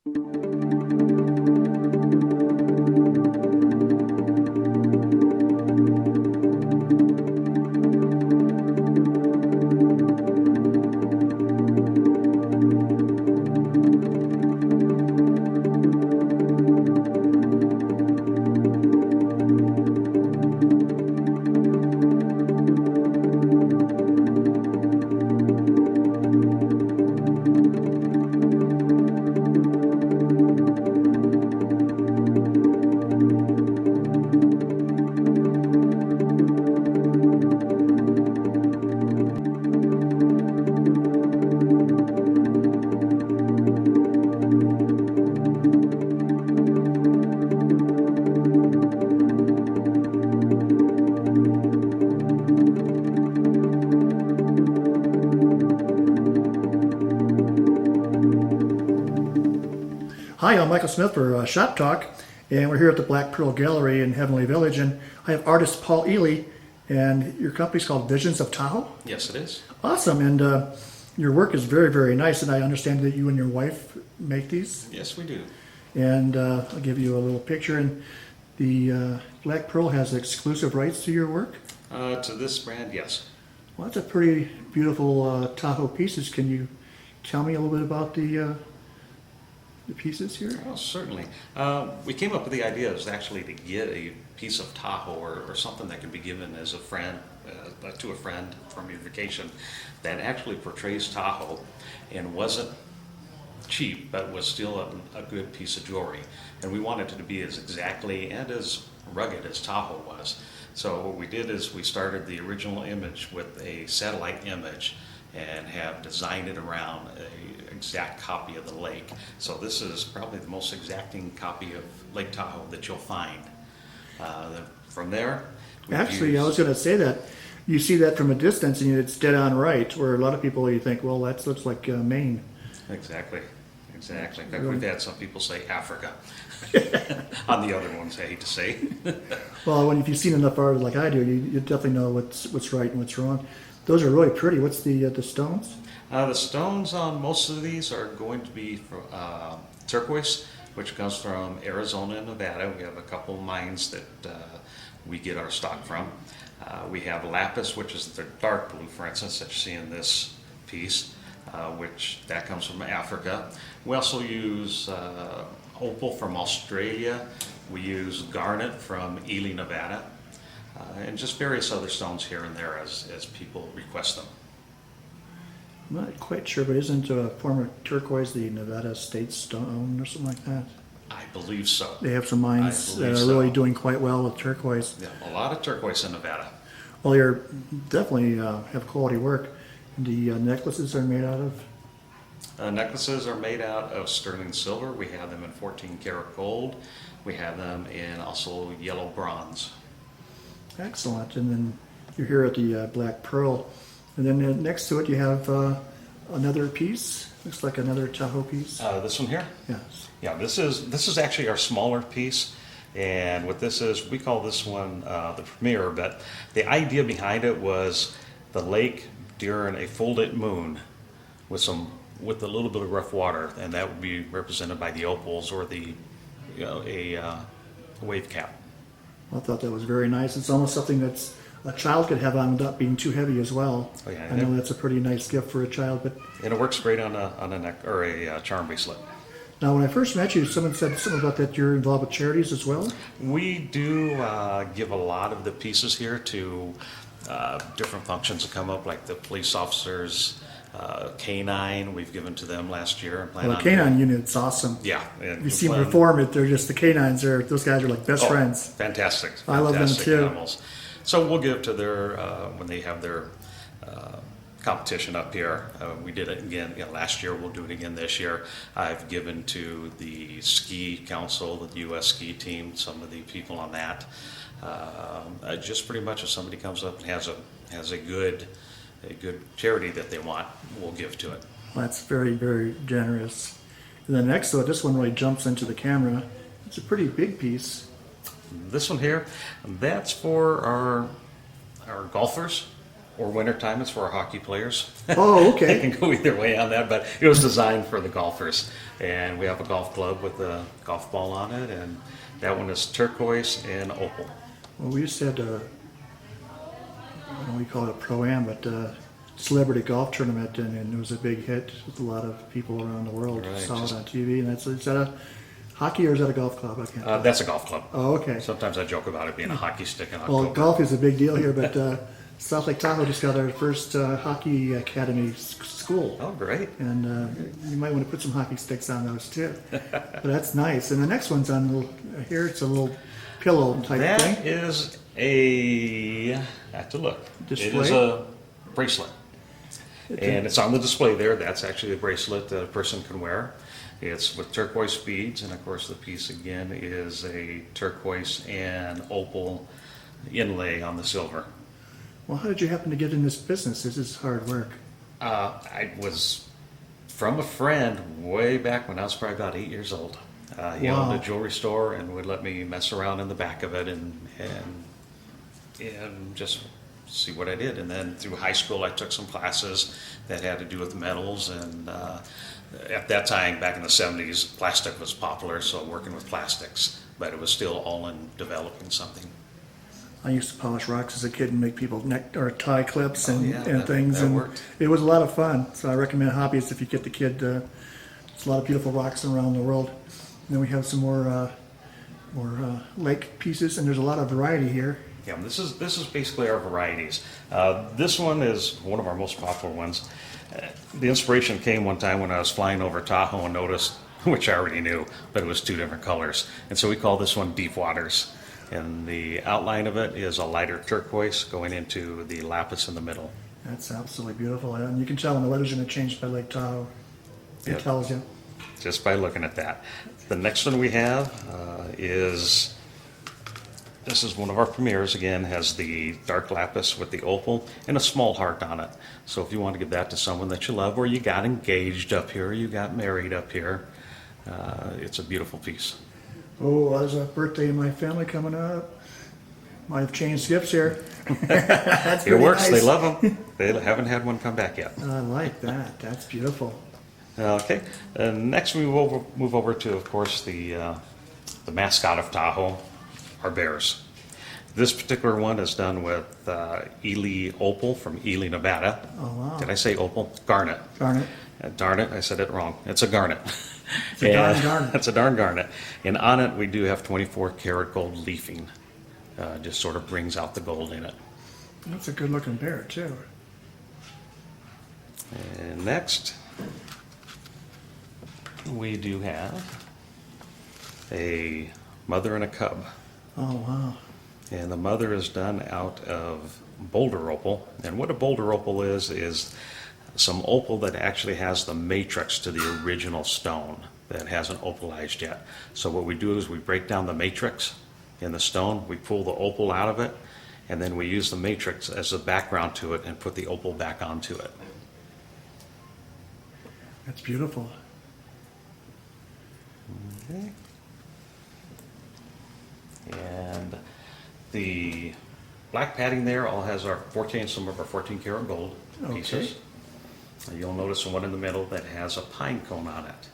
Hi, I'm Michael Smith for Shop Talk, and we're here at the Black Pearl Gallery in Heavenly Village, and I have artist Paul Ely, and your company's called Visions of Tahoe? Yes, it is. Awesome, and your work is very, very nice, and I understand that you and your wife make these? Yes, we do. And I'll give you a little picture, and the Black Pearl has exclusive rights to your work? To this brand, yes. Well, that's a pretty beautiful Tahoe pieces. Can you tell me a little bit about the pieces here? Oh, certainly. We came up with the idea was actually to get a piece of Tahoe or something that can be given as a friend, to a friend from your vacation that actually portrays Tahoe and wasn't cheap, but was still a good piece of jewelry. And we wanted it to be as exactly and as rugged as Tahoe was. So what we did is we started the original image with a satellite image and have designed it around an exact copy of the lake. So this is probably the most exacting copy of Lake Tahoe that you'll find. From there, Actually, I was going to say that you see that from a distance and it's dead on right, where a lot of people you think, well, that looks like Maine. Exactly. In fact, we've had some people say Africa. On the other ones, I hate to say. Well, if you've seen enough art like I do, you definitely know what's right and what's wrong. Those are really pretty. What's the stones? The stones on most of these are going to be turquoise, which comes from Arizona and Nevada. We have a couple mines that we get our stock from. We have lapis, which is the dark blue, for instance, that you see in this piece, which that comes from Africa. We also use opal from Australia. We use garnet from Ely, Nevada. And just various other stones here and there as people request them. I'm not quite sure, but isn't a form of turquoise the Nevada State Stone or something like that? I believe so. They have some mines that are really doing quite well with turquoise. Yeah, a lot of turquoise in Nevada. Well, you're definitely have quality work. The necklaces are made out of? Necklaces are made out of sterling silver. We have them in 14 karat gold. We have them in also yellow bronze. Excellent. And then you're here at the Black Pearl. And then next to it you have another piece. Looks like another Tahoe piece. This one here? Yes. Yeah, this is actually our smaller piece. And what this is, we call this one the premiere, but the idea behind it was the lake during a full-lit moon with a little bit of rough water, and that would be represented by the opals or a wave cap. I thought that was very nice. It's almost something that's a child could have on without being too heavy as well. Oh, yeah. I know that's a pretty nice gift for a child. But and it works great on a neck or a charm bracelet. Now, when I first met you, someone said something about that you're involved with charities as well? We do give a lot of the pieces here to different functions that come up, like the police officers, K9, we've given to them last year. Well, the K9 unit's awesome. Yeah. You see them perform it, they're just, the K9s, those guys are like best friends. Fantastic. I love them too. Animals. So we'll give to their, when they have their competition up here. We did it again last year. We'll do it again this year. I've given to the ski council, the U.S. ski team, some of the people on that. Just pretty much if somebody comes up and has a good charity that they want, we'll give to it. Well, that's very, very generous. And then next to it, this one really jumps into the camera. It's a pretty big piece. This one here, that's for our golfers. or wintertime, it's for our hockey players. Oh, It okay. can go either way on that, but it was designed for the golfers. And we have a golf club with a golf ball on it, and that one is turquoise and opal. Well, we used to have I don't know, we call it a pro-am, but celebrity golf tournament, and it was a big hit with a lot of people around the world Right, saw just- it on TV. And is that a hockey or is that a golf club? I can't tell. That's a golf club. Oh, okay. Sometimes I joke about it being a hockey stick in Well, October. golf is a big deal here, but South Lake Tahoe just got our first hockey academy school. Oh, great. And you might want to put some hockey sticks on those too. But that's nice. And the next one's on here. It's a little pillow type That thing. is I have to look. It is Display? a bracelet. And it's on the display there. That's actually a bracelet that a person can wear. It's with turquoise beads, and of course the piece again is a turquoise and opal inlay on the silver. Well, how did you happen to get in this business? This is hard work. I was from a friend way back when I was probably about 8 years old. He Wow. owned a jewelry store and would let me mess around in the back of it and just see what I did. And then through high school, I took some classes that had to do with metals. And at that time, back in the 70s, plastic was popular, so working with plastics. But it was still all in developing something. I used to polish rocks as a kid and make people neck or tie clips and, yeah, and that- things, that and worked. it was a lot of fun. So I recommend hobbies if you get the kid. There's a lot of beautiful rocks around the world. And then we have some more lake pieces, and there's a lot of variety here. Yeah, this is basically our varieties. This one is one of our most popular ones. The inspiration came one time when I was flying over Tahoe and noticed, which I already knew, but it was two different colors. And so we call this one Deep Waters. And the outline of it is a lighter turquoise going into the lapis in the middle. That's absolutely beautiful, and you can tell when the weather's going to change by Lake Tahoe. It Yep. tells you. Just by looking at that. The next one we have this is one of our premieres. Again, has the dark lapis with the opal and a small heart on it. So if you want to give that to someone that you love, or you got engaged up here, you got married up here, it's a beautiful piece. Oh, there's a birthday in my family coming up. Might have changed gifts here. That's It pretty works. They nice. love them. They haven't had one come back yet. I like that. That's beautiful. Okay. Next, we will move over to, of course, the mascot of Tahoe, our bears. This particular one is done with Ely opal from Ely, Nevada. Oh, wow. Did I say opal? Garnet. Garnet. Darn it, I said it wrong. It's a garnet. It's a darn garnet. It's a darn garnet. And on it, we do have 24 karat gold leafing. Just sort of brings out the gold in it. That's a good looking bear, too. And next, we do have a mother and a cub. Oh, wow. And the mother is done out of boulder opal. And what a boulder opal is some opal that actually has the matrix to the original stone that hasn't opalized yet. So what we do is we break down the matrix in the stone, we pull the opal out of it, and then we use the matrix as a background to it and put the opal back onto it. That's beautiful. Okay. And the black padding there all has our some of our 14 karat gold pieces. And you'll notice the one in the middle that has a pine cone on it.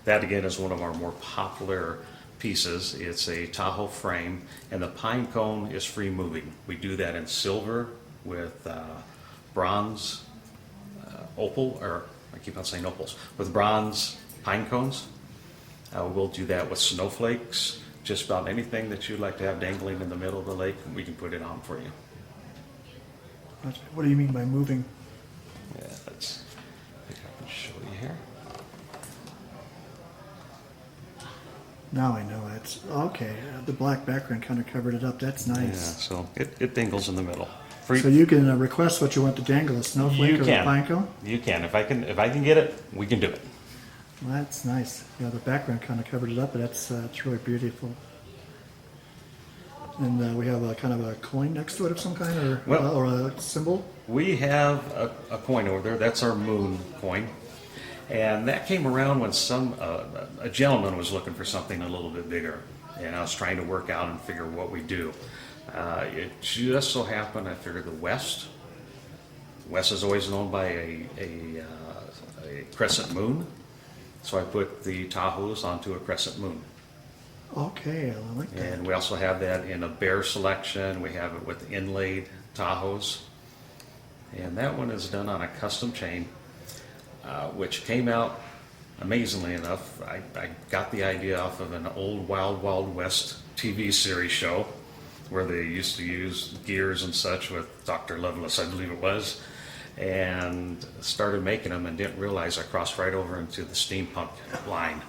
That again is one of our more popular pieces. It's a Tahoe frame, and the pine cone is free moving. We do that in silver with bronze opal, or I keep on saying opals, with bronze pine cones. We'll do that with snowflakes. Just about anything that you'd like to have dangling in the middle of the lake, we can put it on for you. What do you mean by moving? Yeah, let's pick up and show you here. Now I know. It's okay. The black background kind of covered it up. That's Yeah, nice. so it dangles in the middle. Free, So you can request what you want to dangle, a snowflake You or can. a pine cone? you can. If I can get it, we can do it. Well, that's nice. Yeah, the background kind of covered it up, but it's really beautiful. And we have a kind of a coin next to it of some kind, or a symbol. We have a coin over there. That's our moon coin. And that came around when a gentleman was looking for something a little bit bigger. And I was trying to work out and figure what we do. It just so happened I figured the West Wes is always known by a crescent moon, so I put the Tahoes onto a crescent moon. Okay, I like that. And we also have that in a bear selection. We have it with inlaid Tahoes. And that one is done on a custom chain, which came out amazingly enough. I got the idea off of an old Wild Wild West TV series show where they used to use gears and such with Dr. Lovelace, I believe it was, and started making them and didn't realize I crossed right over into the steampunk line.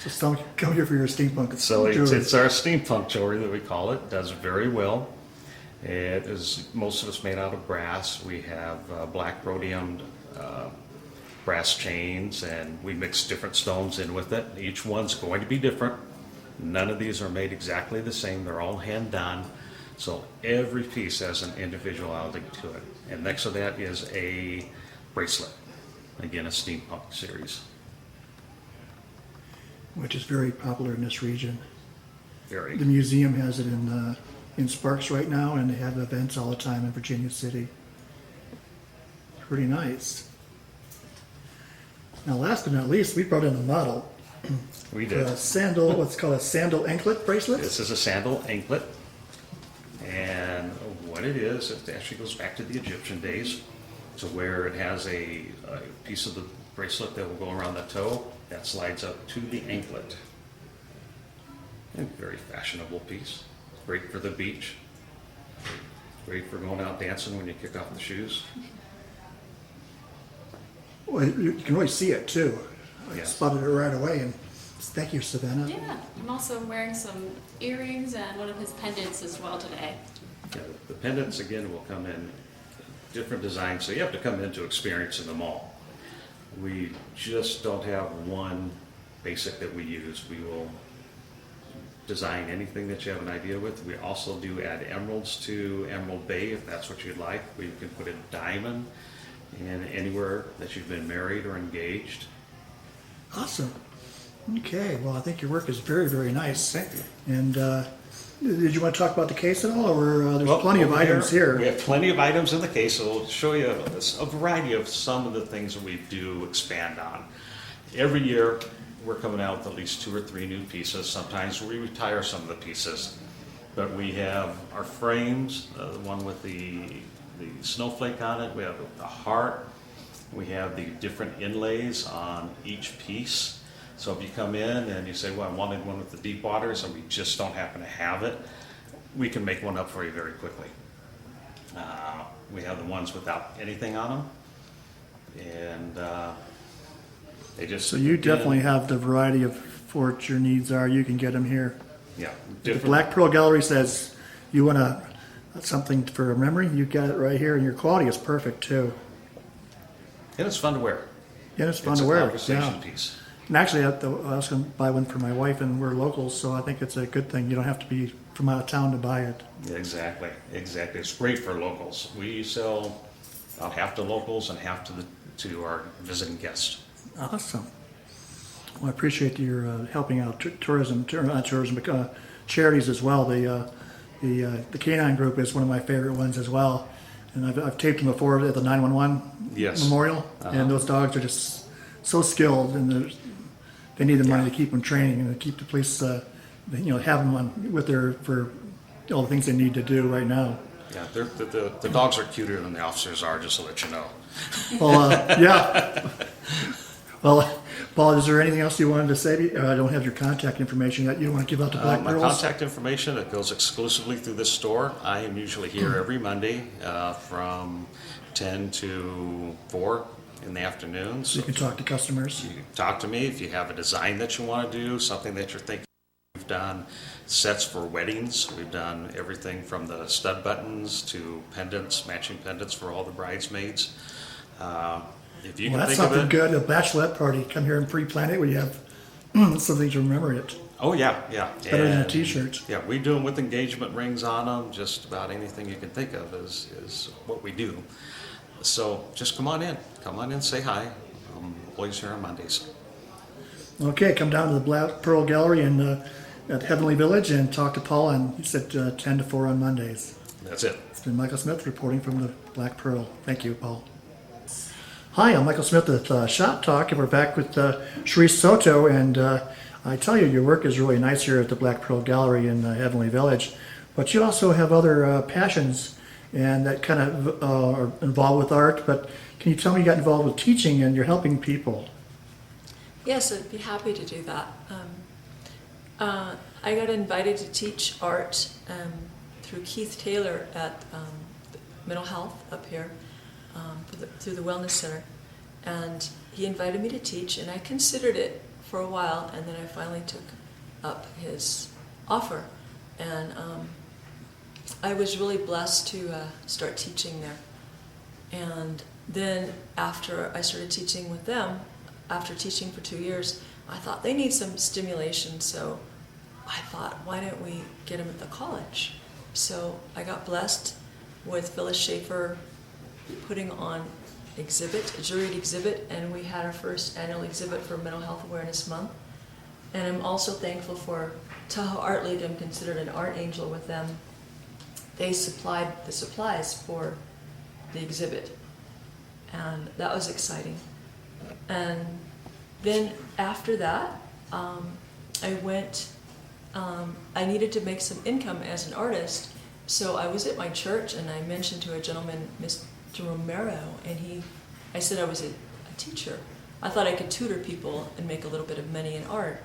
So come here for your steampunk. So jewelry. it's our steampunk jewelry that we call it. Does very well. It is, most of it's made out of brass. We have black rhodium brass chains, and we mix different stones in with it. Each one's going to be different. None of these are made exactly the same. They're all hand done. So every piece has an individuality to it. And next to that is a bracelet. Again, a steampunk series. Which is very popular in this region. Very. The museum has it in Sparks right now, and they have events all the time in Virginia City. Pretty nice. Now, last but not least, we brought in a model. We did. A sandal, what's called a sandal anklet bracelet. This is a sandal anklet. And what it is, it actually goes back to the Egyptian days, to where it has a piece of the bracelet that will go around the toe that slides up to the anklet. A very fashionable piece. Great for the beach. Great for going out dancing when you kick off the shoes. Well, you can really see it too. I Yeah. spotted it right away, and thank you, Savannah. Yeah, I'm also wearing some earrings and one of his pendants as well today. Yeah, the pendants, again, will come in different designs, so you have to come in to experience them all. We just don't have one basic that we use. We will design anything that you have an idea with. We also do add emeralds to Emerald Bay if that's what you'd like. We can put a diamond in anywhere that you've been married or engaged. Awesome. Okay, well, I think your work is very, very nice. Thank you. And did you want to talk about the case at all, or there's Well, plenty of over items We here? have plenty of items in the case, so we'll show you a variety of some of the things that we do expand on. Every year, we're coming out with at least 2 or 3 new pieces. Sometimes we retire some of the pieces. But we have our frames, the one with the snowflake on it. We have the heart. We have the different inlays on each piece. So if you come in and you say, well, I wanted one with the deep waters, and we just don't happen to have it, we can make one up for you very quickly. We have the ones without anything on them, and they just... So you definitely have the variety of for what your needs are. You can get them here. Yeah. The Black Pearl Gallery says you want something for a memory. You got it right here, and your quality is perfect too. And it's fun to wear. Yeah, it's fun It's to a wear. conversation Yeah. piece. And actually, I was going to buy one for my wife, and we're locals, so I think it's a good thing. You don't have to be from out of town to buy it. Yeah, exactly. It's great for locals. We sell about half to locals and half to our visiting guests. Awesome. Well, I appreciate your helping out not tourism, but charities as well. The Canine Group is one of my favorite ones as well. And I've taped them before at the 911 Yes. memorial, and those dogs are just so skilled, and they need the money to keep them training and to keep the police, have them on with for all the things they need to do right now. Yeah, the dogs are cuter than the officers are, just to let you know. Well, yeah. Well, Paul, is there anything else you wanted to say? I don't have your contact information yet. You don't want to give out the Black My Pearls? contact information, it goes exclusively through this store. I am usually here every Monday from 10 to 4 in the afternoon. So you can talk to customers. You can talk to me if you have a design that you want to do, something that you're thinking. We've done sets for weddings. We've done everything from the stud buttons to pendants, matching pendants for all the bridesmaids. If you Well, can that's think of something it. good. A bachelorette party. Come here and pre-plan it where you have something to remember it. Oh, yeah. Better than a And, T-shirt. Yeah, we do them with engagement rings on them. Just about anything you can think of is what we do. So just come on in. Come on in, say hi. I'm always here on Mondays. Okay, come down to the Black Pearl Gallery at Heavenly Village and talk to Paul. And he said 10 to 4 on Mondays. That's it. It's been Michael Smith reporting from the Black Pearl. Thank you, Paul. Hi, I'm Michael Smith with Shop Talk, and we're back with Sharice Soto. And I tell you, your work is really nice here at the Black Pearl Gallery in Heavenly Village. But you also have other passions and that kind of are involved with art. But can you tell me you got involved with teaching and you're helping people? Yes, I'd be happy to do that. I got invited to teach art through Keith Taylor at Mental Health up here through the Wellness Center. And he invited me to teach, and I considered it for a while, and then I finally took up his offer. And I was really blessed to start teaching there. And then after I started teaching with them, after teaching for 2 years, I thought they need some stimulation, so I thought, why don't we get them at the college? So I got blessed with Phyllis Schaefer putting on a juried exhibit, and we had our first annual exhibit for Mental Health Awareness Month. And I'm also thankful for Tahoe Artists. I'm considered an art angel with them. They supplied the supplies for the exhibit, and that was exciting. And then after that, I needed to make some income as an artist, so I was at my church and I mentioned to a gentleman, Mr. Romero, and I said I was a teacher. I thought I could tutor people and make a little bit of money in art.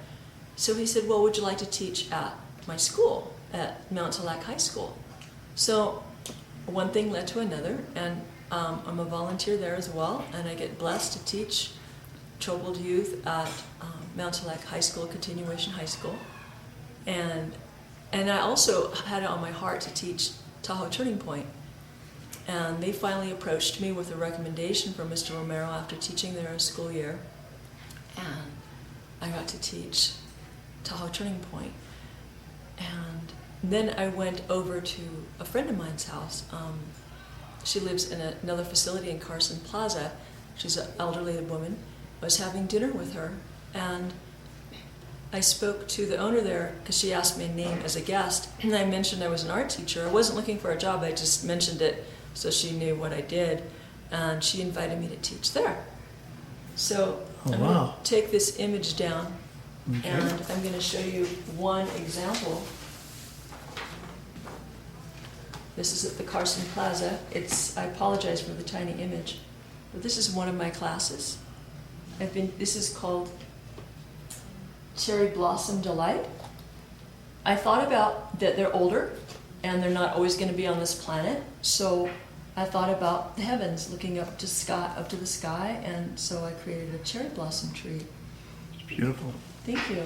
So he said, well, would you like to teach at my school, at Mount Talac High School? So one thing led to another, and I'm a volunteer there as well, and I get blessed to teach troubled youth at Mount Talac High School, Continuation High School. And I also had it on my heart to teach Tahoe Turning Point. And they finally approached me with a recommendation from Mr. Romero after teaching there a school year. And I got to teach Tahoe Turning Point. And then I went over to a friend of mine's house. She lives in another facility in Carson Plaza. She's an elderly woman. I was having dinner with her, and I spoke to the owner there because she asked my name as a guest, and I mentioned I was an art teacher. I wasn't looking for a job, I just mentioned it so she knew what I did, and she invited me to teach there. So I'm going to take this image down, and I'm going to show you one example. This is at the Carson Plaza. I apologize for the tiny image, but this is one of my classes. This is called Cherry Blossom Delight. I thought about that they're older and they're not always going to be on this planet, so I thought about the heavens, looking up to the sky, and so I created a cherry blossom tree. It's beautiful. Thank you.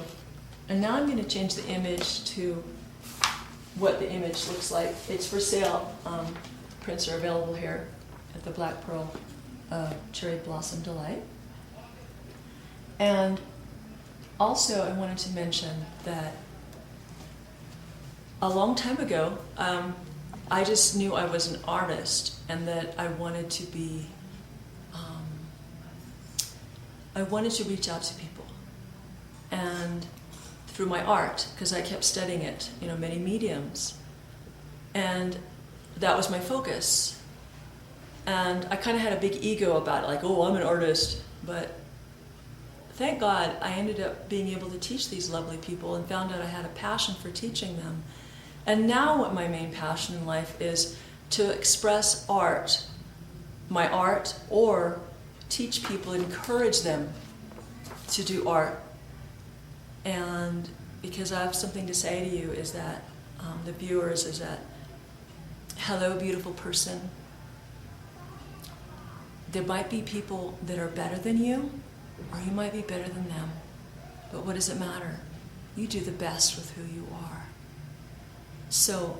And now I'm going to change the image to what the image looks like. It's for sale. Prints are available here at the Black Pearl Cherry Blossom Delight. And also I wanted to mention that a long time ago, I just knew I was an artist and that I wanted to be, I wanted to reach out to people. And through my art, because I kept studying it, many mediums. And that was my focus. And I kind of had a big ego about it, like, oh, I'm an artist. But thank God I ended up being able to teach these lovely people and found out I had a passion for teaching them. And now what my main passion in life is to express art, my art, or teach people, encourage them to do art. And because I have something to say to you is that, the viewers, is that, hello, beautiful person. There might be people that are better than you, or you might be better than them. But what does it matter? You do the best with who you are. So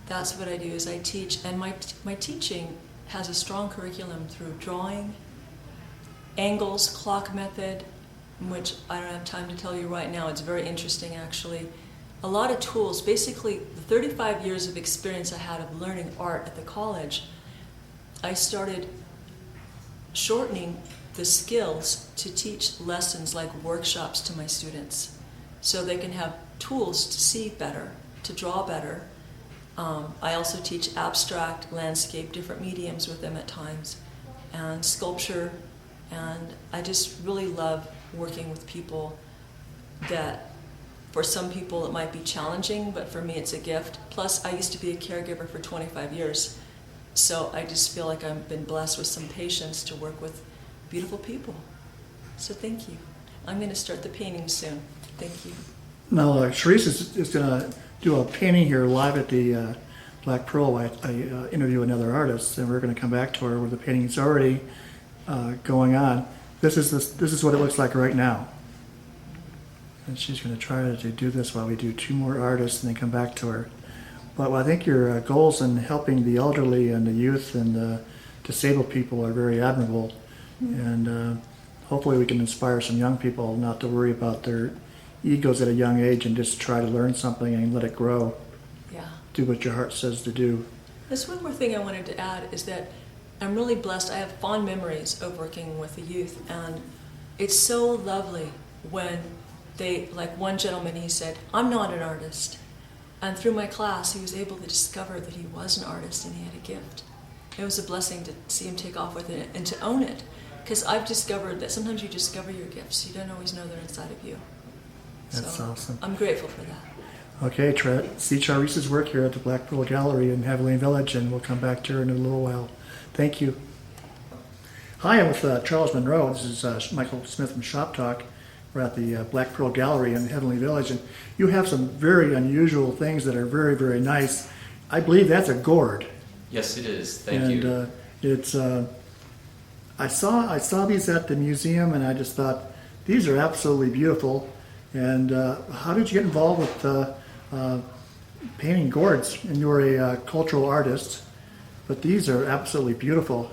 that's what I do, is I teach, and my teaching has a strong curriculum through drawing, angles, clock method, which I don't have time to tell you right now. It's very interesting, actually. A lot of tools. Basically, the 35 years of experience I had of learning art at the college, I started shortening the skills to teach lessons like workshops to my students, so they can have tools to see better, to draw better, I also teach abstract, landscape, different mediums with them at times, and sculpture, and I just really love working with people that, for some people it might be challenging, but for me it's a gift. Plus, I used to be a caregiver for 25 years, so I just feel like I've been blessed with some patience to work with beautiful people. So thank you. I'm going to start the painting soon. Thank you. Now, Sharice is going to do a painting here live at the Black Pearl. I interview another artist, and we're going to come back to her where the painting's already going on. This is what it looks like right now. And she's going to try to do this while we do two more artists and then come back to her. But I think your goals in helping the elderly and the youth and the disabled people are very admirable. And hopefully we can inspire some young people not to worry about their egos at a young age and just try to learn something and let it grow. Yeah. Do what your heart says to do. There's one more thing I wanted to add is that I'm really blessed. I have fond memories of working with the youth, and it's so lovely when they, like one gentleman, he said, "I'm not an artist." And through my class, he was able to discover that he was an artist and he had a gift. It was a blessing to see him take off with it and to own it. Because I've discovered that sometimes you discover your gifts. You don't always know they're inside of you. That's awesome. I'm grateful for that. Okay, see Charis's work here at the Black Pearl Gallery in Heavenly Village, and we'll come back to her in a little while. Thank you. Hi, I'm with Charles Monroe. This is Michael Smith from Shop Talk. We're at the Black Pearl Gallery in Heavenly Village, and you have some very unusual things that are very, very nice. I believe that's a gourd. Yes, it is. Thank you. And it's I saw these at the museum, and I just thought these are absolutely beautiful. And how did you get involved with painting gourds? And you were a cultural artist, but these are absolutely beautiful.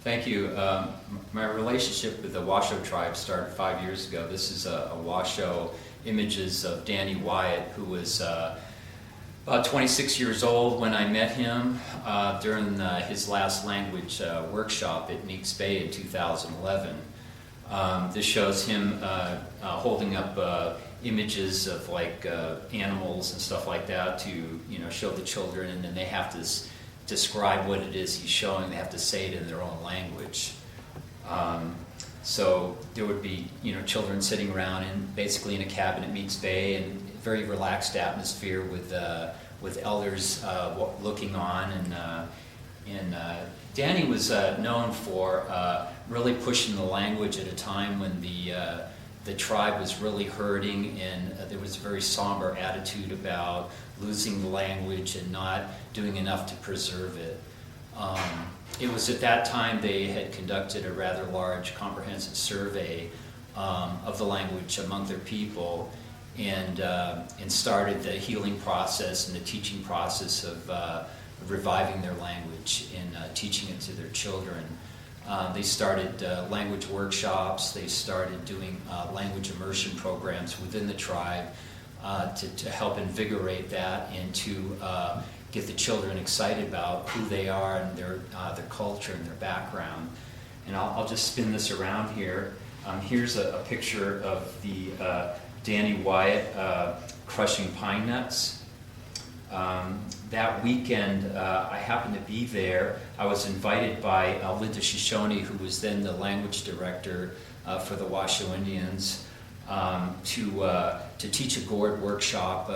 Thank you. My relationship with the Washoe tribe started 5 years ago. This is a Washoe images of Danny Wyatt, who was about 26 years old when I met him during his last language workshop at Neeks Bay in 2011. This shows him holding up images of like animals and stuff like that to show the children, and then they have to describe what it is he's showing. They have to say it in their own language. So there would be children sitting around basically in a cabin at Meeks Bay, and very relaxed atmosphere with elders looking on, and Danny was known for really pushing the language at a time when the tribe was really hurting, and there was a very somber attitude about losing the language and not doing enough to preserve it. It was at that time they had conducted a rather large comprehensive survey of the language among their people, and started the healing process and the teaching process of reviving their language and teaching it to their children. They started language workshops. They started doing language immersion programs within the tribe to help invigorate that and to get the children excited about who they are and their culture and their background. And I'll just spin this around here. Here's a picture of the Danny Wyatt crushing pine nuts. That weekend, I happened to be there. I was invited by Linda Shoshone, who was then the language director for the Washoe Indians, to teach a gourd workshop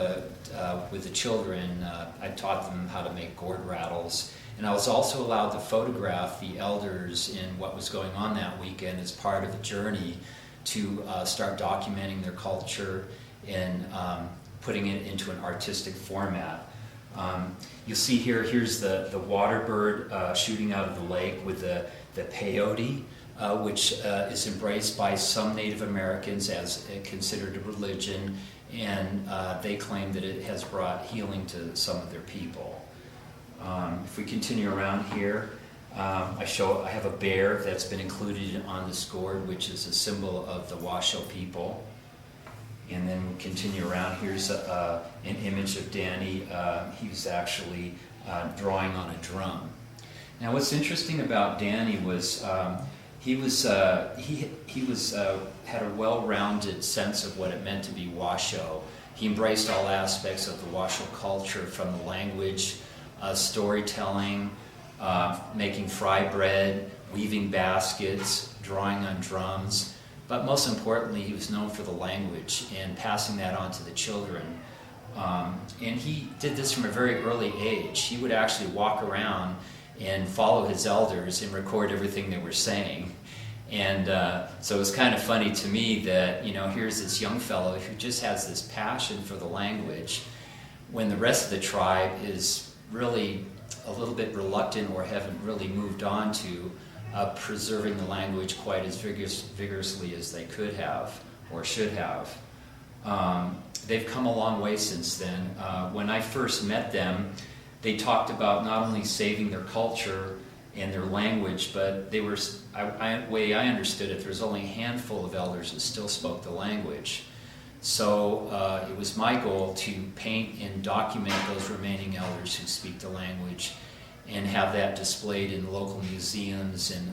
with the children. I taught them how to make gourd rattles. And I was also allowed to photograph the elders in what was going on that weekend as part of the journey to start documenting their culture and putting it into an artistic format. You'll see here's the water bird shooting out of the lake with the peyote, which is embraced by some Native Americans as considered a religion, and they claim that it has brought healing to some of their people. If we continue around here, I have a bear that's been included on this gourd, which is a symbol of the Washoe people. And then we continue around. Here's an image of Danny. He was actually drawing on a drum. Now, what's interesting about Danny was he had a well-rounded sense of what it meant to be Washoe. he embraced all aspects of the Washoe culture, from the language, storytelling, making fry bread, weaving baskets, drawing on drums. But most importantly, he was known for the language and passing that on to the children. And he did this from a very early age. He would actually walk around and follow his elders and record everything they were saying. And so it was kind of funny to me that, here's this young fellow who just has this passion for the language, when the rest of the tribe is really a little bit reluctant or haven't really moved on to preserving the language quite as vigorously as they could have or should have. They've come a long way since then. When I first met them, they talked about not only saving their culture and their language, but they were, way I understood it, there was only a handful of elders that still spoke the language. So it was my goal to paint and document those remaining elders who speak the language and have that displayed in local museums and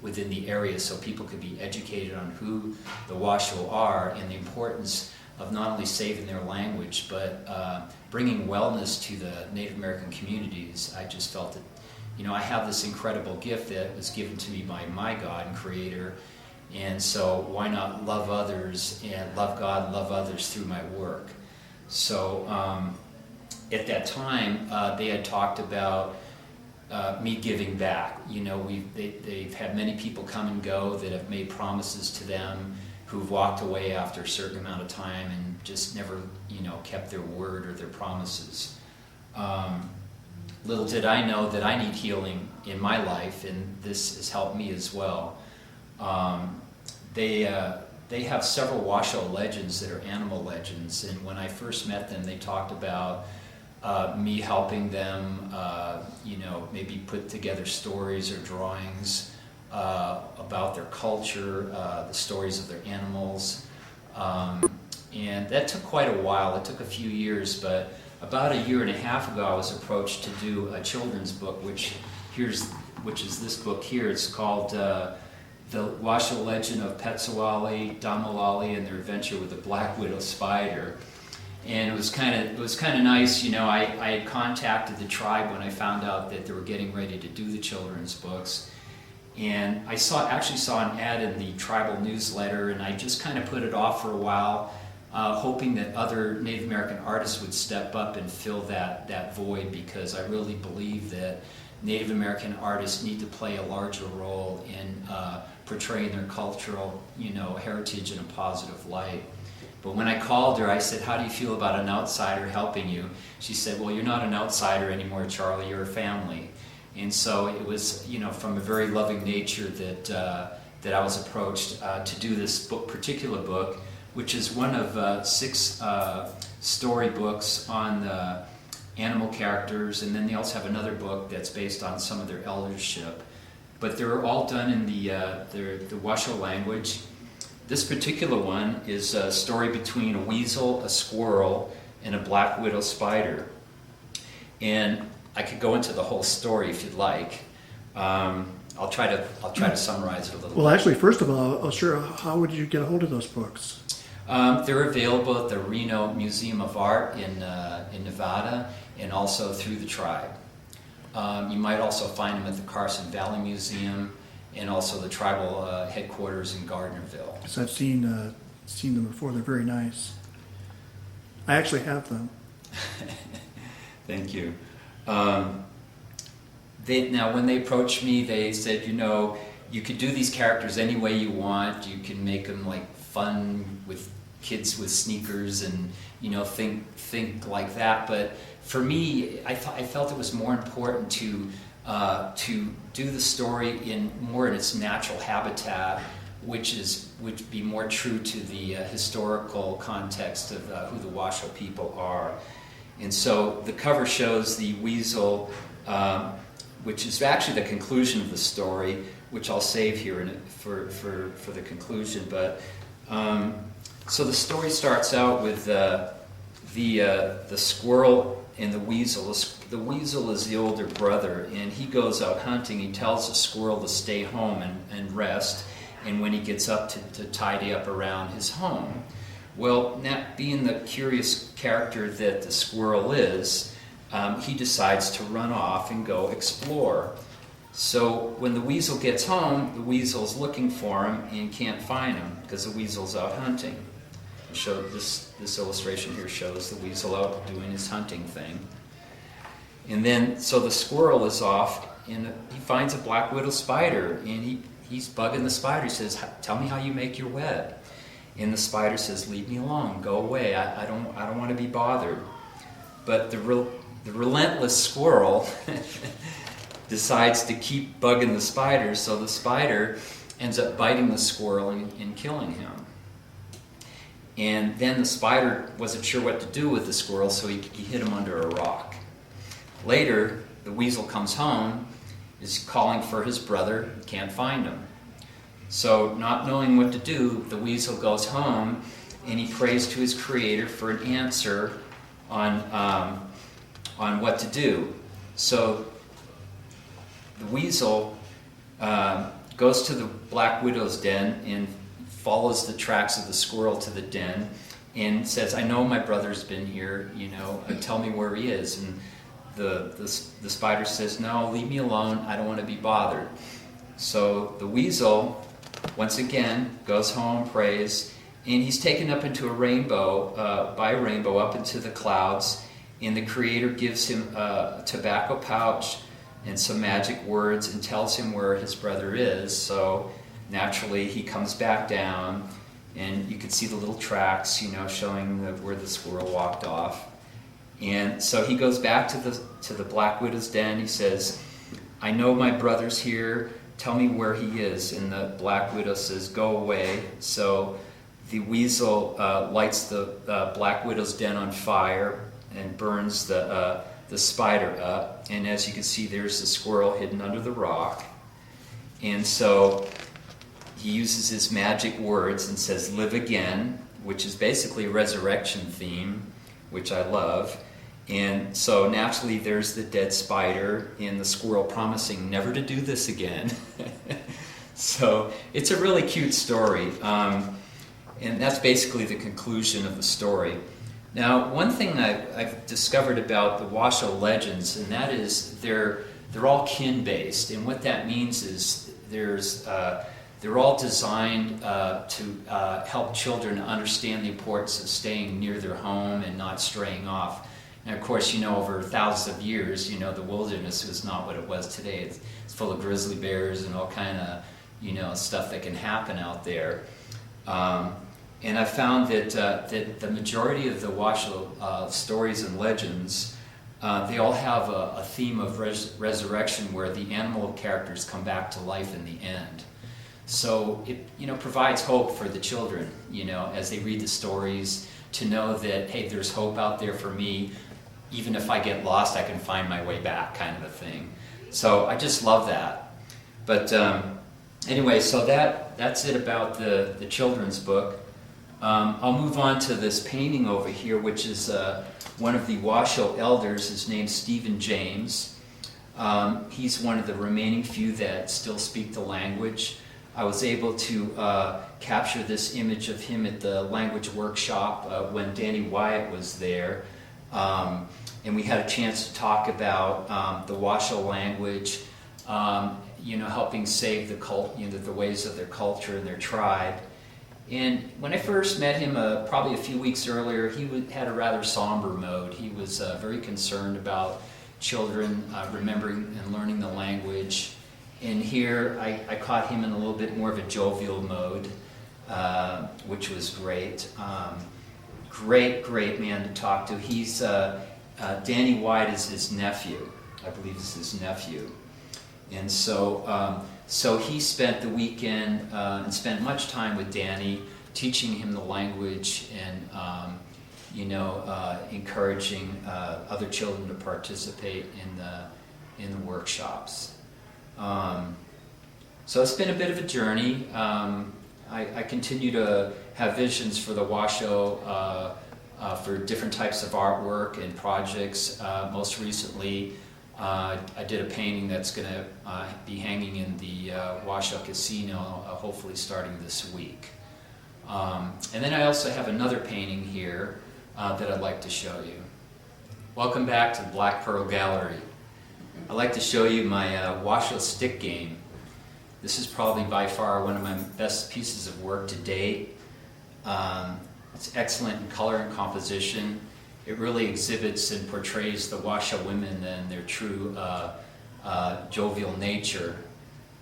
within the area, so people could be educated on who the Washoe are and the importance of not only saving their language, but bringing wellness to the Native American communities. I just felt that, I have this incredible gift that was given to me by my God and Creator, and so why not love others and love God and love others through my work? So at that time, they had talked about me giving back. They've had many people come and go that have made promises to them, who've walked away after a certain amount of time and just never, kept their word or their promises. Little did I know that I need healing in my life, and this has helped me as well. They have several Washoe legends that are animal legends, and when I first met them, they talked about me helping them, maybe put together stories or drawings about their culture, the stories of their animals. And that took quite a while. It took a few years, but about a year and a half ago, I was approached to do a children's book, which is this book here. It's called The Washoe Legend of Petsuwali, Damalali, and Their Adventure with the Black Widow Spider. And it was kind of nice. I had contacted the tribe when I found out that they were getting ready to do the children's books, and I actually saw an ad in the tribal newsletter, and I just kind of put it off for a while, hoping that other Native American artists would step up and fill that void, because I really believe that Native American artists need to play a larger role in portraying their cultural, heritage in a positive light. But when I called her, I said, "How do you feel about an outsider helping you?" She said, "Well, you're not an outsider anymore, Charlie. You're a family." And so it was, from a very loving nature that I was approached to do this particular book, which is one of 6 story books on the animal characters, and then they also have another book that's based on some of their eldership. But they're all done in the Washoe language. This particular one is a story between a weasel, a squirrel, and a black widow spider. And I could go into the whole story if you'd like. I'll try to summarize it a little Well, bit. actually, first of all, sure, how would you get a hold of those books? They're available at the Reno Museum of Art in Nevada, and also through the tribe. You might also find them at the Carson Valley Museum, and also the tribal headquarters in Gardnerville. Because I've seen them before. They're very nice. I actually have them. Thank you. Now, when they approached me, they said, you could do these characters any way you want. You can make them like fun with kids with sneakers and think like that. But for me, I felt it was more important to do the story in its natural habitat, which would be more true to the historical context of who the Washoe people are. And so the cover shows the weasel, which is actually the conclusion of the story, which I'll save here for the conclusion. But so the story starts out with the squirrel and the weasel. The weasel is the older brother, and he goes out hunting. He tells the squirrel to stay home and rest, and when he gets up to tidy up around his home. Well, Nat, being the curious character that the squirrel is, he decides to run off and go explore. So when the weasel gets home, the weasel's looking for him and can't find him because the weasel's out hunting. So this illustration here shows the weasel out doing his hunting thing. And then, so the squirrel is off, and he finds a black widow spider, and he's bugging the spider. He says, "Tell me how you make your web." And the spider says, "Leave me alone. Go away. I don't want to be bothered." But the relentless squirrel decides to keep bugging the spider, so the spider ends up biting the squirrel and killing him. And then the spider wasn't sure what to do with the squirrel, so he hid him under a rock. Later, the weasel comes home, is calling for his brother, can't find him. So, not knowing what to do, the weasel goes home and he prays to his creator for an answer on what to do. So, the weasel goes to the black widow's den and follows the tracks of the squirrel to the den and says, "I know my brother's been here, tell me where he is." And the spider says, "No, leave me alone, I don't want to be bothered." So the weasel, once again, goes home, prays, and he's taken up into a rainbow, by a rainbow, up into the clouds, and the Creator gives him a tobacco pouch and some magic words and tells him where his brother is. So naturally, he comes back down, and you can see the little tracks, showing where the squirrel walked off. And so he goes back to the black widow's den. He says, "I know my brother's here. Tell me where he is." And the black widow says, "Go away." So the weasel lights the black widow's den on fire and burns the spider up. And as you can see, there's the squirrel hidden under the rock. And so he uses his magic words and says, "Live again," which is basically a resurrection theme, which I love. And so naturally there's the dead spider and the squirrel promising never to do this again. So it's a really cute story. And that's basically the conclusion of the story. Now, one thing I've discovered about the Washoe legends, and that is they're all kin-based. And what that means is they're all designed to help children understand the importance of staying near their home and not straying off. And of course, over thousands of years, the wilderness was not what it was today. It's full of grizzly bears and all kind of, stuff that can happen out there. And I found that the majority of the Washoe stories and legends, they all have a theme of resurrection where the animal characters come back to life in the end. So it provides hope for the children, as they read the stories, to know that, hey, there's hope out there for me. Even if I get lost, I can find my way back, kind of a thing. So I just love that. But anyway, so that's it about the children's book. I'll move on to this painting over here, which is one of the Washoe elders. His name's Stephen James. He's one of the remaining few that still speak the language. I was able to capture this image of him at the language workshop when Danny Wyatt was there. And we had a chance to talk about the Washoe language, helping save the ways of their culture and their tribe. And when I first met him, probably a few weeks earlier, he had a rather somber mode. He was very concerned about children remembering and learning the language. And here I caught him in a little bit more of a jovial mode, which was great. Great man to talk to. He's Danny White is his nephew. I believe it's his nephew. And so he spent the weekend and spent much time with Danny, teaching him the language and encouraging other children to participate in the workshops. So it's been a bit of a journey. I continue to have visions for the Washoe for different types of artwork and projects. Most recently, I did a painting that's going to be hanging in the Washoe Casino, hopefully starting this week. And then I also have another painting here that I'd like to show you. Welcome back to Black Pearl Gallery. I'd like to show you my Washoe stick game. This is probably by far one of my best pieces of work to date. It's excellent in color and composition. It really exhibits and portrays the Washoe women and their true jovial nature.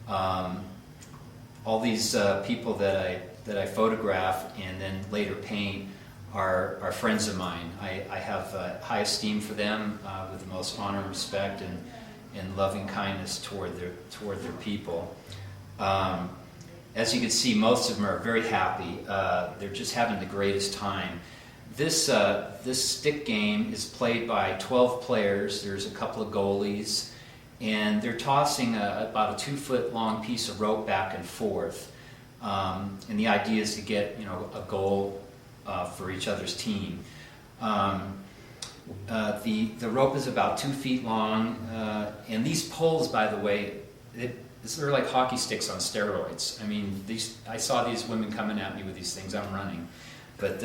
All these people that I photograph and then later paint are friends of mine. I have high esteem for them, with the most honor and respect and loving kindness toward their people. As you can see, most of them are very happy. They're just having the greatest time. This stick game is played by 12 players. There's a couple of goalies, and they're tossing about a 2-foot long piece of rope back and forth. And the idea is to get a goal for each other's team. The rope is about 2 feet long, and these poles, by the way, they're like hockey sticks on steroids. I mean, I saw these women coming at me with these things. I'm running, but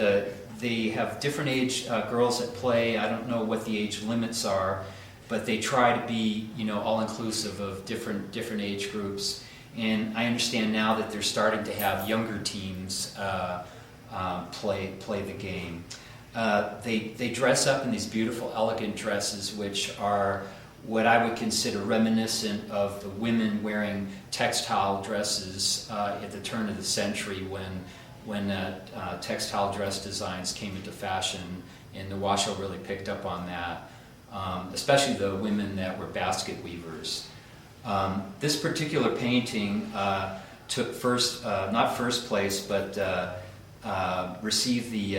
they have different age girls that play. I don't know what the age limits are, but they try to be all inclusive of different age groups. And I understand now that they're starting to have younger teams play the game. They dress up in these beautiful, elegant dresses, which are what I would consider reminiscent of the women wearing textile dresses at the turn of the century when textile dress designs came into fashion, and the Washoe really picked up on that, especially the women that were basket weavers. This particular painting took not first place, but received the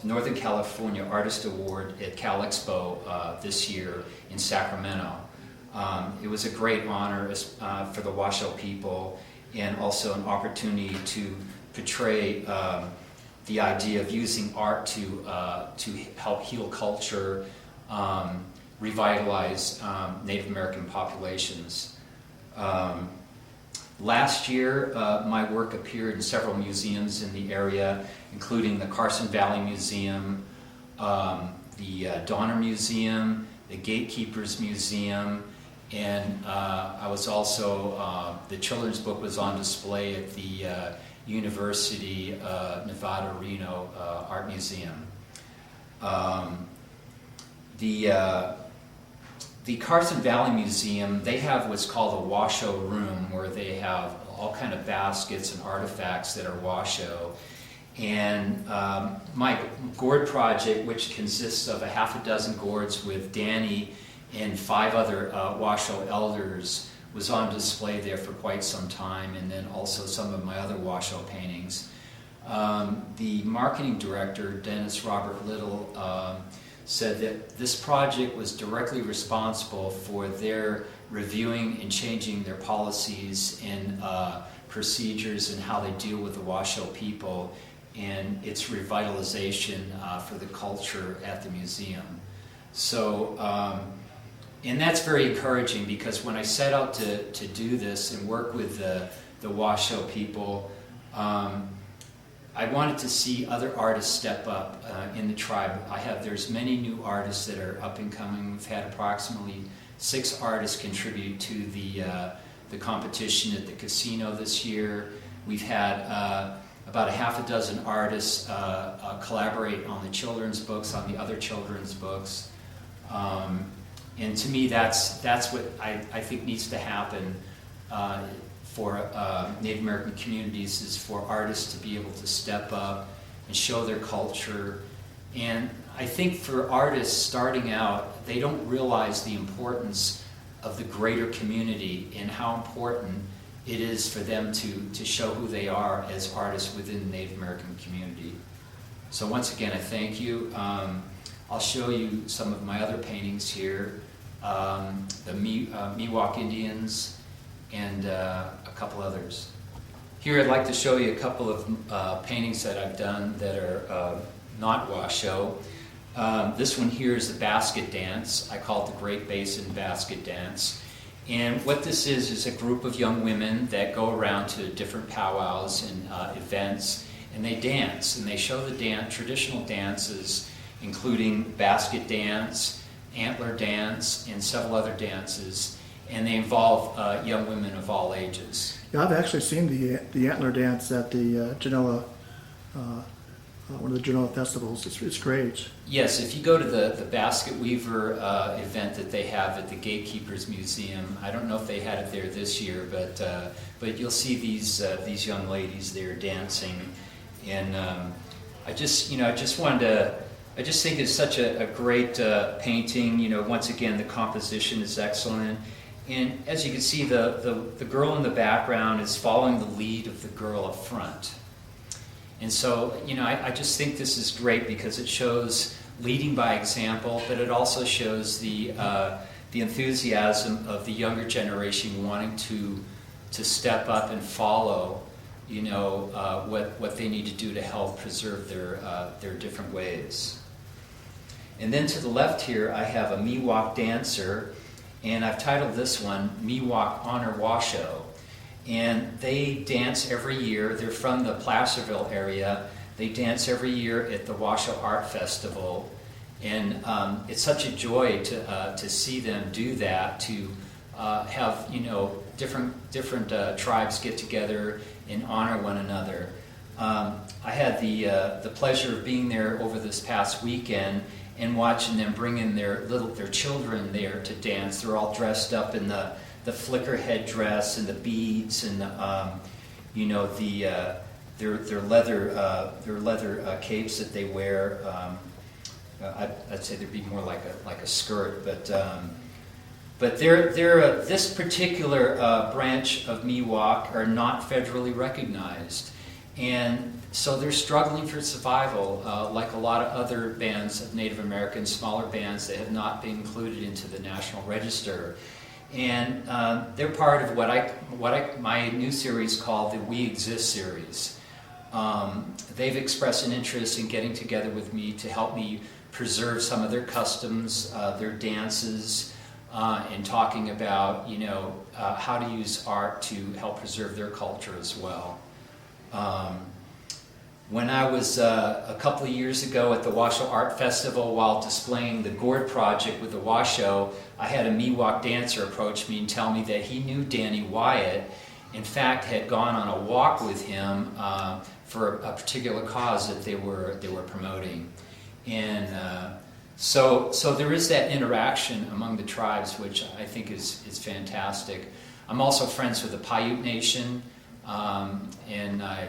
Northern California Artist Award at Cal Expo this year in Sacramento. It was a great honor for the Washoe people, and also an opportunity to portray the idea of using art to help heal culture, revitalize Native American populations. Last year, my work appeared in several museums in the area, including the Carson Valley Museum, the Donner Museum, the Gatekeepers Museum, and I was also, the children's book was on display at the University Nevada, Reno Art Museum. The Carson Valley Museum, they have what's called a Washoe room, where they have all kind of baskets and artifacts that are Washoe. And my gourd project, which consists of a half a dozen gourds with Danny and 5 other Washoe elders, was on display there for quite some time, and then also some of my other Washoe paintings. The marketing director, Dennis Robert Little, said that this project was directly responsible for their reviewing and changing their policies and procedures and how they deal with the Washoe people, and its revitalization for the culture at the museum. So, and that's very encouraging, because when I set out to do this and work with the Washoe people, I wanted to see other artists step up in the tribe. There's many new artists that are up and coming. We've had approximately 6 artists contribute to the competition at the casino this year. We've had about a half a dozen artists collaborate on the children's books, on the other children's books. And to me, that's what I think needs to happen for Native American communities, is for artists to be able to step up and show their culture. And I think for artists starting out, they don't realize the importance of the greater community and how important it is for them to show who they are as artists within the Native American community. So once again, I thank you. I'll show you some of my other paintings here. The Miwok Indians, and a couple others. Here I'd like to show you a couple of paintings that I've done that are not Washoe. This one here is the basket dance. I call it the Great Basin Basket Dance. And what this is a group of young women that go around to different powwows and events, and they dance, and they show the traditional dances, including basket dance, antler dance, and several other dances, and they involve young women of all ages. Yeah, I've actually seen the antler dance at the Genoa, one of the Genoa festivals. It's great. Yes, if you go to the basket weaver event that they have at the Gatekeepers Museum, I don't know if they had it there this year, but you'll see these young ladies there dancing, and I just think it's such a great painting. You know, once again, the composition is excellent, and as you can see, the girl in the background is following the lead of the girl up front. And so, you know, I just think this is great because it shows leading by example, but it also shows the enthusiasm of the younger generation wanting to step up and follow, you know, what they need to do to help preserve their different ways. And then to the left here, I have a Miwok dancer, and I've titled this one Miwok Honor Washoe. And they dance every year. They're from the Placerville area. They dance every year at the Washoe Art Festival. And it's such a joy to see them do that, to have, you know, different tribes get together and honor one another. I had the pleasure of being there over this past weekend and watching them bring in their children there to dance. They're all dressed up in the flicker headdress and the beads and you know, their leather capes that they wear. I'd say they'd be more like a skirt, but this particular branch of Miwok are not federally recognized, and so they're struggling for survival, like a lot of other bands of Native American, smaller bands that have not been included into the National Register. And they're part of what my new series called the We Exist series. They've expressed an interest in getting together with me to help me preserve some of their customs, their dances, and talking about, you know, how to use art to help preserve their culture as well. When I was a couple of years ago at the Washoe Art Festival, while displaying the Gourd project with the Washoe, I had a Miwok dancer approach me and tell me that he knew Danny Wyatt, in fact had gone on a walk with him for a particular cause that they were promoting. And so there is that interaction among the tribes, which I think is fantastic. I'm also friends with the Paiute Nation, and I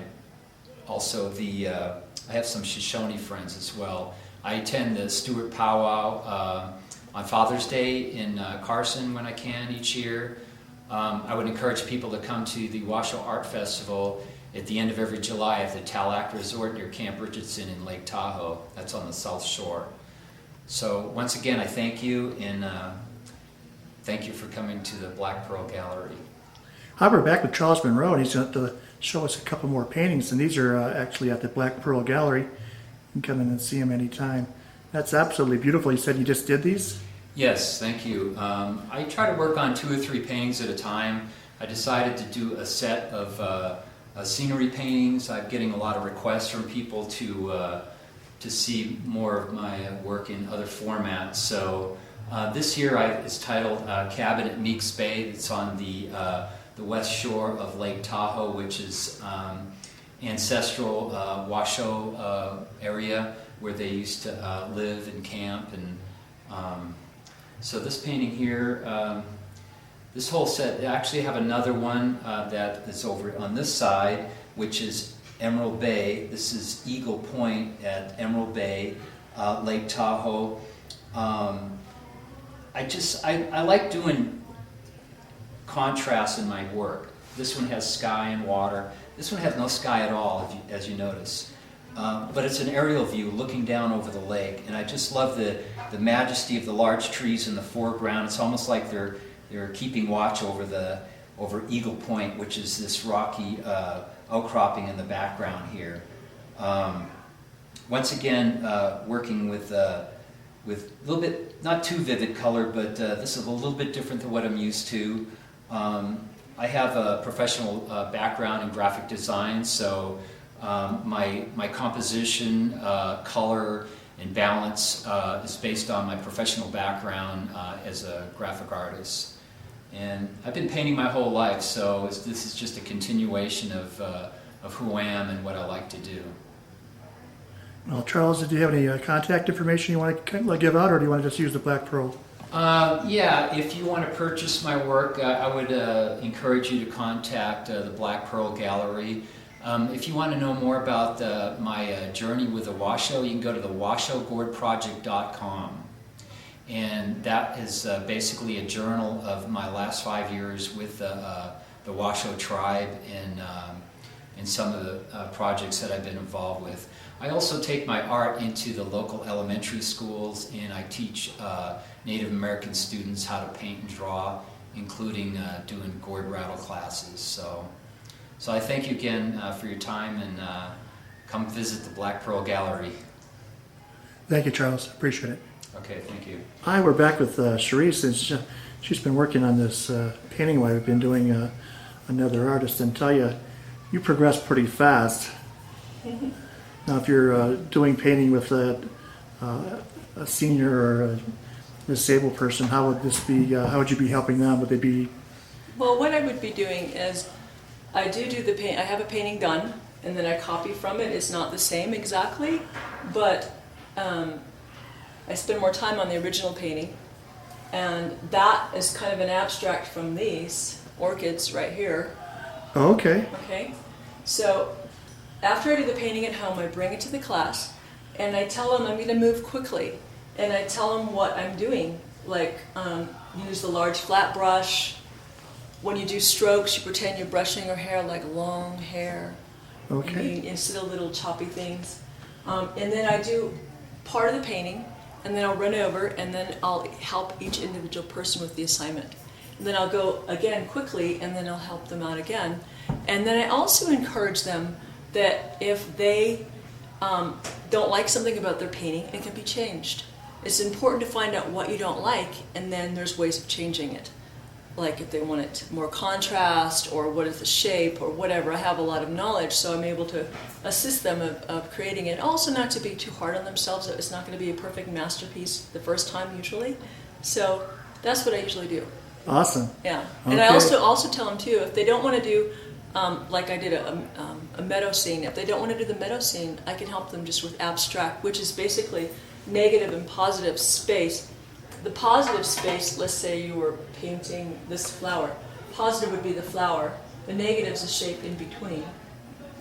have some Shoshone friends as well. I attend the Stewart Powwow on Father's Day in Carson when I can each year. I would encourage people to come to the Washoe Art Festival at the end of every July at the Talac Resort near Camp Richardson in Lake Tahoe. That's on the South Shore. So once again, I thank you, and thank you for coming to the Black Pearl Gallery. Hi, we're back with Charles Monroe, and he's going to show us a couple more paintings, and these are actually at the Black Pearl Gallery. You can come in and see them anytime. That's absolutely beautiful. You said you just did these? Yes, thank you. I try to work on 2 or 3 paintings at a time. I decided to do a set of scenery paintings. I'm getting a lot of requests from people to see more of my work in other formats. So this here is titled Cabin at Meeks Bay. It's on the west shore of Lake Tahoe, which is ancestral Washoe area where they used to live and camp. And so this painting here, this whole set, I actually have another one that is over on this side, which is Emerald Bay. This is Eagle Point at Emerald Bay, Lake Tahoe. I like doing contrast in my work. This one has sky and water. This one has no sky at all, as you notice. But it's an aerial view looking down over the lake, and I just love the majesty of the large trees in the foreground. It's almost like they're keeping watch over Eagle Point, which is this rocky outcropping in the background here. Once again, working with a little bit, not too vivid color, but this is a little bit different than what I'm used to. I have a professional background in graphic design, so my composition, color, and balance is based on my professional background as a graphic artist. And I've been painting my whole life, so this is just a continuation of who I am and what I like to do. Well, Charles, did you have any contact information you want to give out, or do you want to just use the Black Pearl? Yeah, if you want to purchase my work, I would encourage you to contact the Black Pearl Gallery. If you want to know more about my journey with the Washoe, you can go to the WashoeGourdProject.com. And that is basically a journal of my last 5 years with the Washoe tribe and some of the projects that I've been involved with. I also take my art into the local elementary schools, and I teach Native American students how to paint and draw, including doing gourd rattle classes. So I thank you again for your time, and come visit the Black Pearl Gallery. Thank you, Charles. Appreciate it. Okay, thank you. Hi, we're back with Cherise, and she's been working on this painting while we've been doing another artist, and tell you, you progress pretty fast. Now, if you're doing painting with a senior or a disabled person, how would this be? How would you be helping them? Would they be? Well, what I would be doing is I do the paint. I have a painting done, and then I copy from it. It's not the same exactly, but I spend more time on the original painting, and that is kind of an abstract from these orchids right here. Oh, okay. Okay, so after I do the painting at home, I bring it to the class, and I tell them I'm going to move quickly, and I tell them what I'm doing. Like, use the large flat brush. When you do strokes, you pretend you're brushing your hair like long hair. Okay. Instead of little choppy things. And then I do part of the painting, and then I'll run over, and then I'll help each individual person with the assignment. And then I'll go again quickly, and then I'll help them out again. And then I also encourage them that if they don't like something about their painting, it can be changed. It's important to find out what you don't like, and then there's ways of changing it. Like if they want it more contrast, or what is the shape, or whatever. I have a lot of knowledge, so I'm able to assist them of creating it. Also, not to be too hard on themselves. It's not going to be a perfect masterpiece the first time usually. So that's what I usually do. Awesome. Yeah, and I also tell them too, if they don't want to do, like I did a meadow scene, if they don't want to do the meadow scene, I can help them just with abstract, which is basically negative and positive space. The positive space, let's say you were painting this flower. Positive would be the flower. The negative is the shape in between.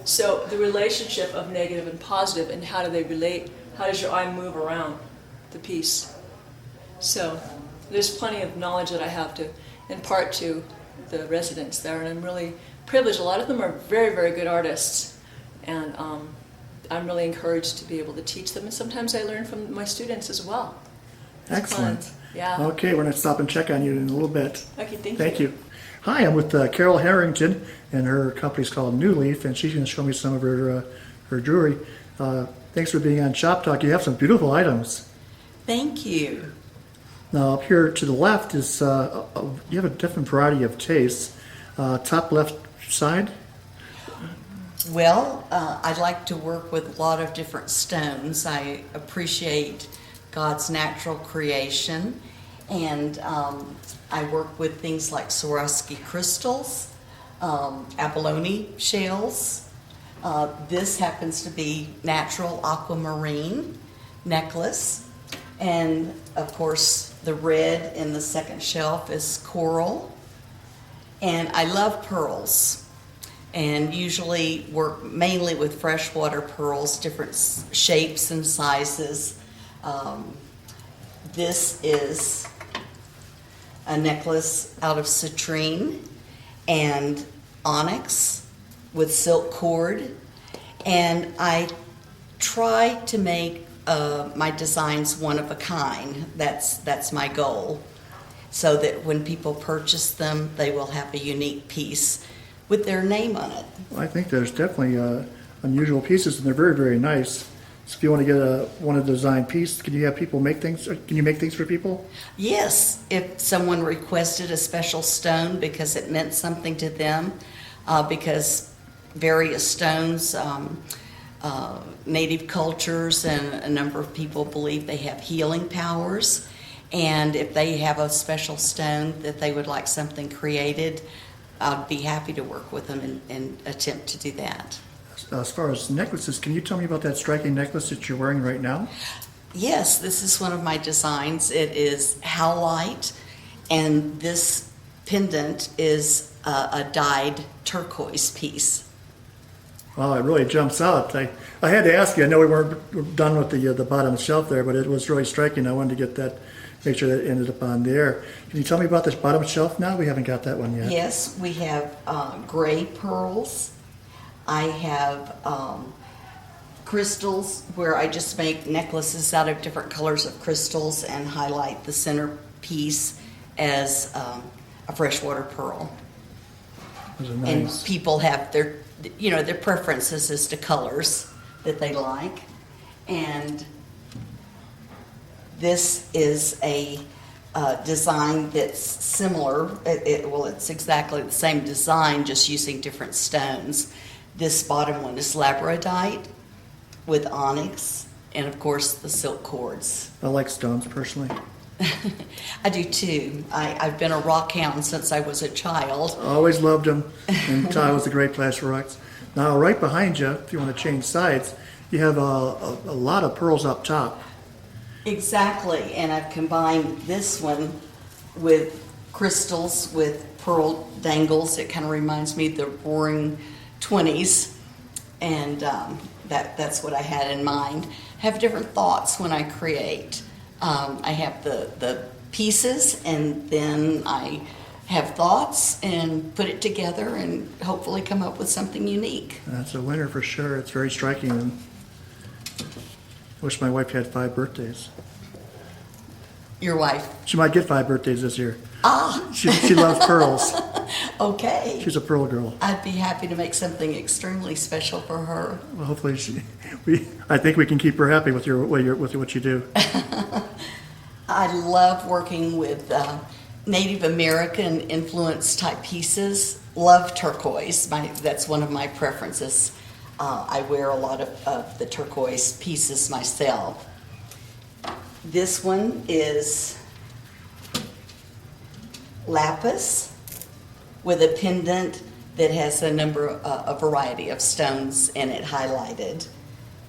So the relationship of negative and positive, and how do they relate? How does your eye move around the piece? So there's plenty of knowledge that I have to impart to the residents there, and I'm really privileged. A lot of them are very, very good artists, and I'm really encouraged to be able to teach them, and sometimes I learn from my students as well. It's Excellent. fun. Yeah. Okay, we're going to stop and check on you in a little bit. Okay, thank you. Thank you. Hi, I'm with Carol Harrington, and her company's called New Leaf, and she's going to show me some of her jewelry. Thanks for being on Shop Talk. You have some beautiful items. Thank you. Now, up here to the left is you have a different variety of tastes. Top left side. Well, I like to work with a lot of different stones. I appreciate God's natural creation, and I work with things like Swarovski crystals, abalone shells. This happens to be natural aquamarine necklace, and of course the red in the second shelf is coral. And I love pearls, and usually work mainly with freshwater pearls, different shapes and sizes. This is a necklace out of citrine and onyx with silk cord, and I try to make my designs one of a kind. That's my goal, so that when people purchase them, they will have a unique piece with their name on it. Well, I think there's definitely unusual pieces, and they're very, very nice. So if you want to get one of the design piece, can you have people make things? Or can you make things for people? Yes, if someone requested a special stone because it meant something to them, because various stones native cultures, and a number of people believe they have healing powers. And if they have a special stone that they would like something created, I'd be happy to work with them and attempt to do that. As far as necklaces, can you tell me about that striking necklace that you're wearing right now? Yes, this is one of my designs. It is howlite, and this pendant is a dyed turquoise piece. Well, it really jumps out. I had to ask you. I know we weren't done with the bottom shelf there, but it was really striking. I wanted to get that, make sure that it ended up on there. Can you tell me about this bottom shelf now? We haven't got that one yet. Yes, we have gray pearls. I have crystals where I just make necklaces out of different colors of crystals and highlight the center piece as a freshwater pearl. Those are And nice. people have their preferences as to colors that they like. And this is a design that's similar. It's exactly the same design, just using different stones. This bottom one is labradorite with onyx, and of course the silk cords. I like stones personally. I do too. I've been a rock hound since I was a child. I always loved them, and Tahoe was a great place for rocks. Now, right behind you, if you want to change sides, you have a lot of pearls up top. Exactly, and I've combined this one with crystals with pearl dangles. It kind of reminds me of the Roaring 20s, and that's what I had in mind. Have different thoughts when I create. I have the pieces, and then I have thoughts and put it together and hopefully come up with something unique. That's a winner for sure. It's very striking. And I wish my wife had 5 birthdays. Your wife. She might get 5 birthdays this year. Ah, She loves pearls. okay. She's a pearl girl. I'd be happy to make something extremely special for her. Well, hopefully, I think we can keep her happy with what you do. I love working with Native American influence type pieces. Love turquoise. That's one of my preferences. I wear a lot of the turquoise pieces myself. This one is lapis with a pendant that has a variety of stones in it highlighted.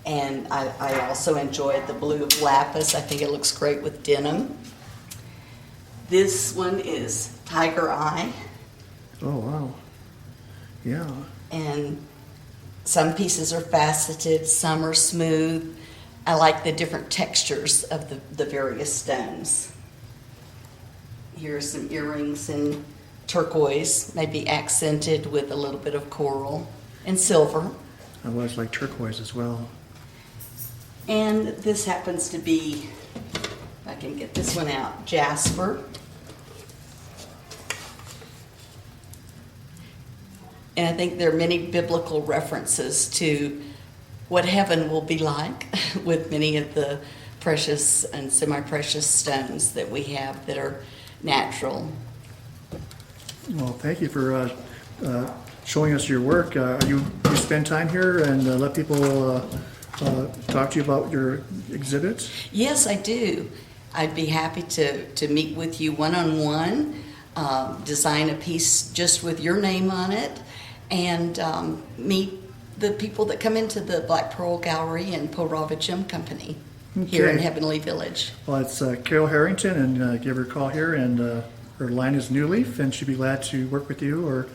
And I also enjoyed the blue of lapis. I think it looks great with denim. This one is tiger eye. Oh, wow. Yeah. And some pieces are faceted, some are smooth. I like the different textures of the various stones. Here are some earrings in turquoise, maybe accented with a little bit of coral and silver. I always like turquoise as well. And this happens to be, if I can get this one out, jasper. And I think there are many biblical references to what heaven will be like with many of the precious and semi-precious stones that we have that are natural. Well, thank you for showing us your work. You spend time here and let people talk to you about your exhibits? Yes, I do. I'd be happy to meet with you one-on-one, design a piece just with your name on it, and meet the people that come into the Black Pearl Gallery and Porava Gem Company here in Okay. Heavenly Village. Well, it's Carol Harrington, and give her a call here, and her line is New Leaf, and she'd be glad to work with you, or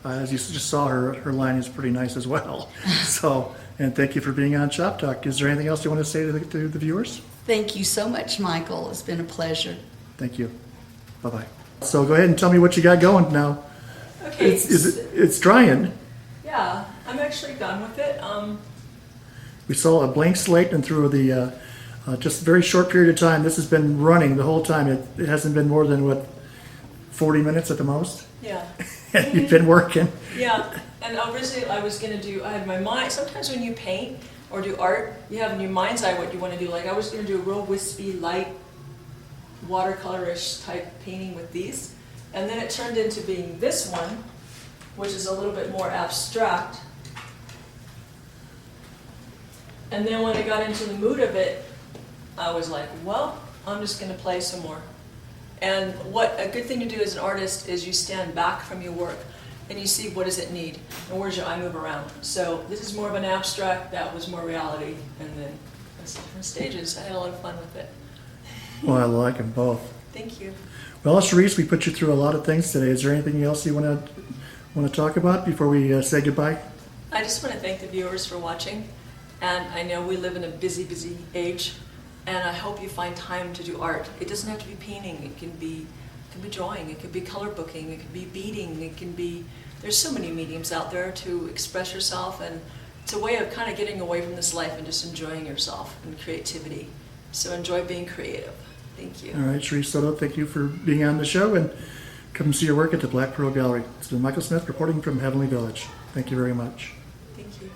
as you just saw, her line is pretty nice as well. So, and thank you for being on Shop Talk. Is there anything else you want to say to the viewers? Thank you so much, Michael. It's been a pleasure. Thank you. Bye-bye. So go ahead and tell me what you got going now. Okay. It's drying. Yeah, I'm actually done with it. We saw a blank slate, and through the just a very short period of time, this has been running the whole time. It hasn't been more than, 40 minutes at the most? Yeah. And you've been working. Yeah, and originally I was gonna do, I had my mind, sometimes when you paint or do art, you have in your mind's eye what you wanna do. Like I was gonna do a real wispy, light, watercolorish type painting with these. And then it turned into being this one, which is a little bit more abstract. And then when I got into the mood of it, I was like, well, I'm just going to play some more. And what a good thing to do as an artist is you stand back from your work and you see what does it need and where's your eye move around. So this is more of an abstract, that was more reality, and then it's different stages. I had a lot of fun with it. Well, I like them both. Thank you. Well, Sharice, we put you through a lot of things today. Is there anything else you want to talk about before we say goodbye? I just want to thank the viewers for watching. And I know we live in a busy, busy age. And I hope you find time to do art. It doesn't have to be painting. It can be drawing. It could be color booking. It could be beading. It can be, there's so many mediums out there to express yourself. And it's a way of kind of getting away from this life and just enjoying yourself and creativity. So enjoy being creative. Thank you. All right, Sharice Soto, thank you for being on the show, and come see your work at the Black Pearl Gallery. It's been Michael Smith reporting from Heavenly Village. Thank you very much. Thank you.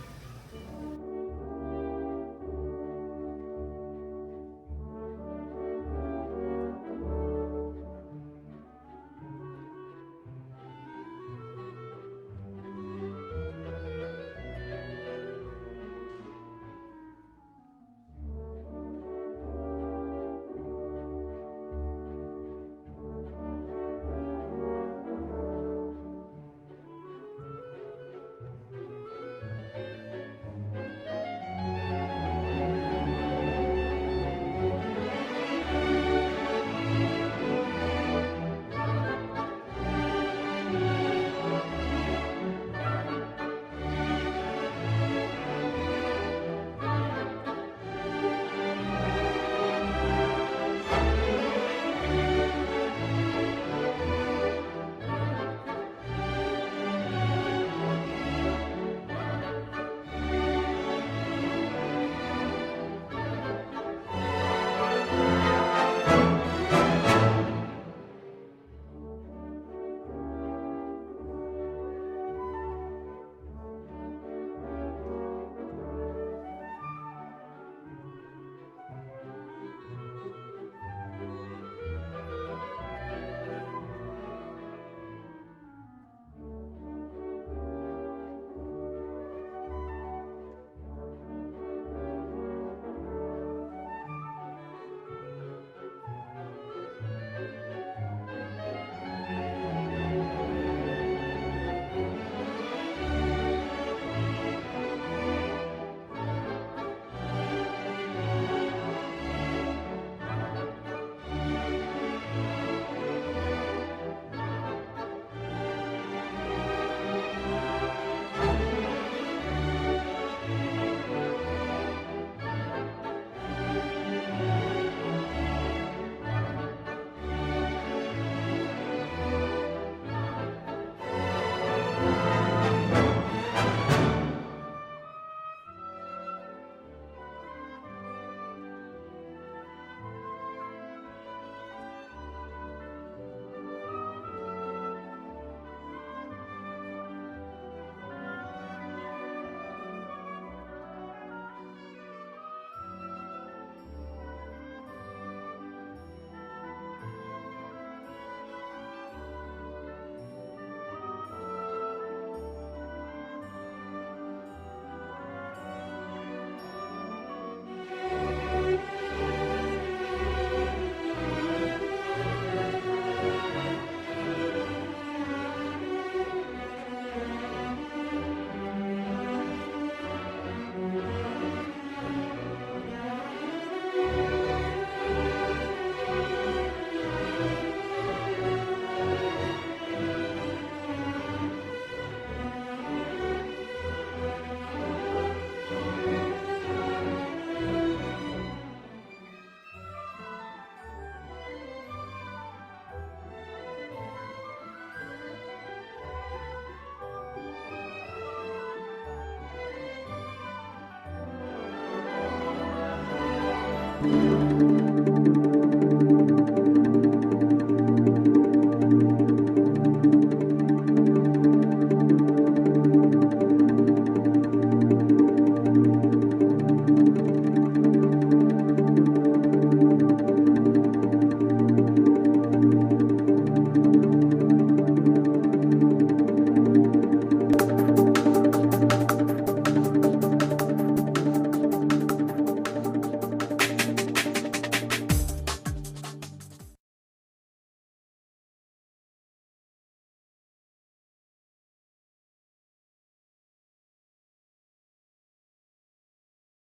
Thank you.